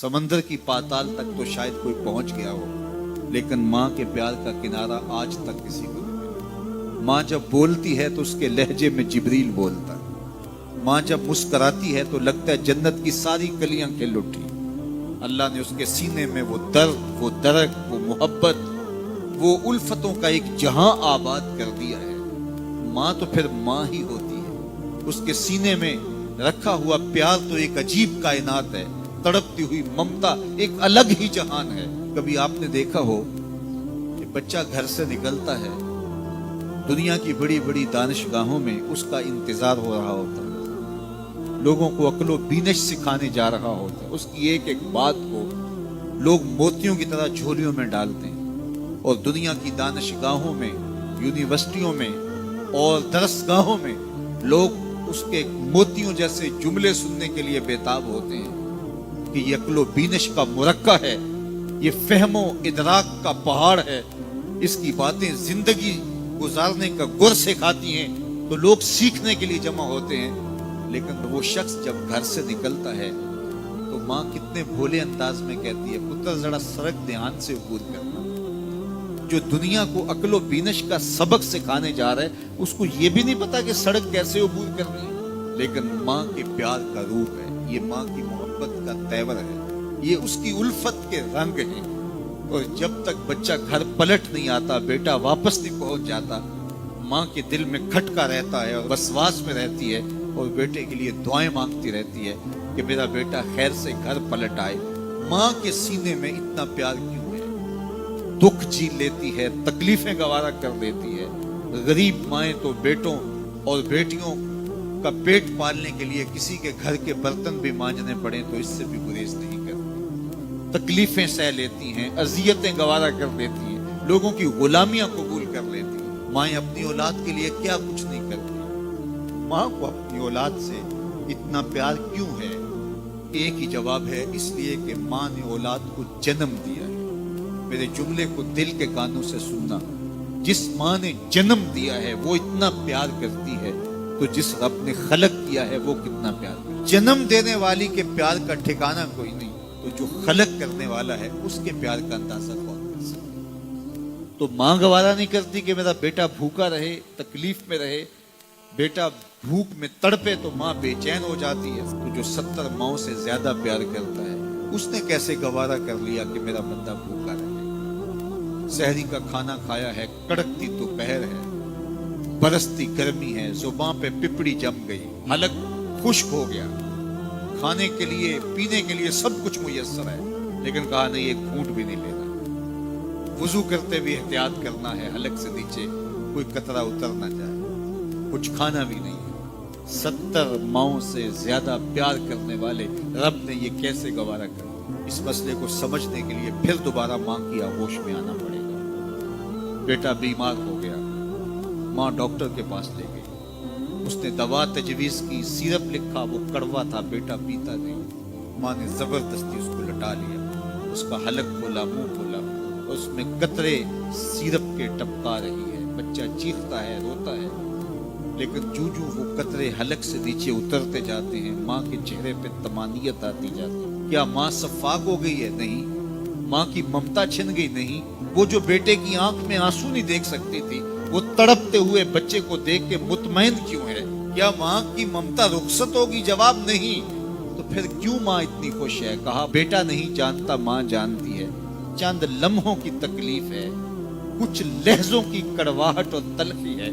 समंदर की पाताल तक तो शायद कोई पहुंच गया हो, लेकिन माँ के प्यार का किनारा आज तक किसी को नहीं मिला। माँ जब बोलती है तो उसके लहजे में जिब्रील बोलता है। माँ जब मुस्कुराती है तो लगता है जन्नत की सारी कलियां खिल उठी। अल्लाह ने उसके सीने में वो दर्द, वो दरक, वो मोहब्बत, वो उल्फतों का एक जहां आबाद कर दिया है। माँ तो फिर माँ ही होती है। उसके सीने में रखा हुआ प्यार तो एक अजीब कायनात है। तड़पती हुई ममता एक अलग ही जहान है। कभी आपने देखा हो कि बच्चा घर से निकलता है, दुनिया की बड़ी बड़ी दानिशगाहों में उसका इंतजार हो रहा होता है, लोगों को अक्लो बीनश सिखाने जा रहा होता है। उसकी एक एक बात को लोग मोतियों की तरह झोलियों में डालते हैं और दुनिया की दानिशगाहों में, यूनिवर्सिटियों में और दरसगाहों में लोग उसके मोतियों जैसे जुमले सुनने के लिए बेताब होते हैं कि ये अक्लो बीनश का मुरक्का है, ये फहमो इदराक का पहाड़ है, इसकी बातें जिंदगी गुजारने का गुर सिखाती हैं। तो लोग सीखने के लिए जमा होते हैं, लेकिन वो शख्स जब घर से निकलता है तो माँ कितने भोले अंदाज में कहती है, पुत्र जरा सड़क ध्यान से अबूर करना। जो दुनिया को अक्लो बीनश का सबक सिखाने जा रहा है उसको ये भी नहीं पता कि सड़क कैसे अबूर करनी है, लेकिन माँ के प्यार का रूप है, ये माँ की मोहब्बत का तेवर है, ये उसकी उल्फत के रंग हैं। और जब तक बच्चा घर पलट नहीं आता, बेटा वापस नहीं पहुंच जाता, माँ के दिल में खटका रहता है और वसवास में रहती है और बेटे के लिए दुआएं मांगती रहती है कि मेरा बेटा खैर से घर पलट आए। माँ के सीने में इतना प्यार क्यों है? दुख झेल लेती है, तकलीफें गवारा कर देती है। गरीब माएं तो बेटों और बेटियों का पेट पालने के लिए किसी के घर के बर्तन भी मांजने पड़े तो इससे भी गुरेज नहीं करती। तकलीफें सह लेती हैं, अजियतें गवारा कर देती हैं, लोगों की गुलामियां कबूल कर लेती हैं। माएं अपनी औलाद के लिए क्या कुछ नहीं करती। माँ को अपनी औलाद से इतना प्यार क्यों है? एक ही जवाब है, इसलिए कि माँ ने औलाद को जन्म दिया है। मेरे जुमले को दिल के कानों से सुनना। जिस माँ ने जन्म दिया है वो इतना प्यार करती है, तो जिस रब ने खलक किया है वो कितना प्यार करता है। जन्म देने वाली के प्यार का ठिकाना कोई नहीं, तो जो खलक करने वाला है उसके प्यार का अंदाजा कौन कर सकता? तो माँ गवारा नहीं करती कि मेरा बेटा भूखा रहे, तकलीफ में रहे, बेटा भूख में तड़पे तो माँ बेचैन हो जाती है। तो जो 70 माओं से ज्यादा प्यार करता है उसने कैसे गवारा कर लिया कि मेरा बंदा भूखा रहे? सहरी का खाना खाया है, कड़कती दोपहर है, बरसती गर्मी है, जुबान पे पिपड़ी जम गई, हलक खुश्क हो गया, खाने के लिए पीने के लिए सब कुछ मुयस्सर है, लेकिन कहा नहीं एक घूंट भी नहीं लेना। वुजू करते भी एहतियात करना है, हलक से नीचे कोई कतरा उतर ना जाए, कुछ खाना भी नहीं है। 70 माओं से ज्यादा प्यार करने वाले रब ने ये कैसे गवारा कर? इस मसले को समझने के लिए फिर दोबारा माँ की आगोश में आना पड़ेगा। बेटा बीमार हो गया, माँ डॉक्टर के पास ले गई, उसने दवा तजवीज की, सिरप लिखा, वो कड़वा था, बेटा पीता नहीं। माँ ने जबरदस्ती उसको लटा लिया, उसका हलक खोला, मुंह खोला, उसमें कतरे सिरप के टपका रही है। बच्चा चीखता है, रोता है, लेकिन जू जू वो कतरे हलक से नीचे उतरते जाते हैं, माँ के चेहरे पे तमानियत आती जाती है। क्या माँ सफाक हो गई है? नहीं। माँ की ममता छिन गई? नहीं। वो जो बेटे की आंख में आंसू नहीं देख सकती थी, वो तड़पते हुए बच्चे को देख के मुतमईन क्यों है? क्या माँ की ममता रुखसत होगी? जवाब नहीं। तो फिर क्यों माँ इतनी खुश है? कहा बेटा नहीं जानता, माँ जानती है। चंद लम्हों की तकलीफ है, कुछ लहजों की कड़वाहट और तलखी है,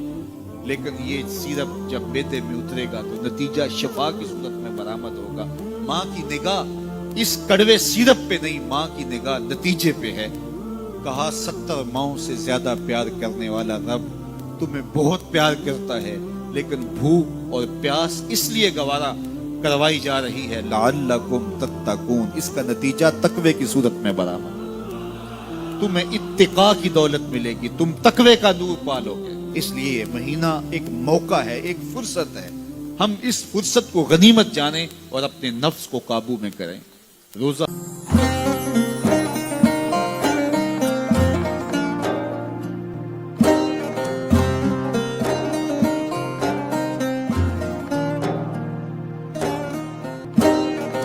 लेकिन ये सिरप जब बेटे में उतरेगा तो नतीजा शिफा की सूरत में बरामद होगा। माँ की निगाह इस कड़वे सिरप पे नहीं, माँ की निगाह नतीजे पे है। कहा 70 माओं से ज्यादा प्यार करने वाला रब तुम्हें बहुत प्यार करता है, लेकिन भूख और प्यास इसलिए गवारा करवाई जा रही है, लअल्लकुम तत्तकून। इसका नतीजा तकवे की सूरत में बरामद। तुम्हें इत्तिका की दौलत मिलेगी, तुम तकवे का नूर पालोगे। इसलिए ये महीना एक मौका है, एक फुर्सत है। हम इस फुर्सत को गनीमत जाने और अपने नफ्स को काबू में करें। रोजा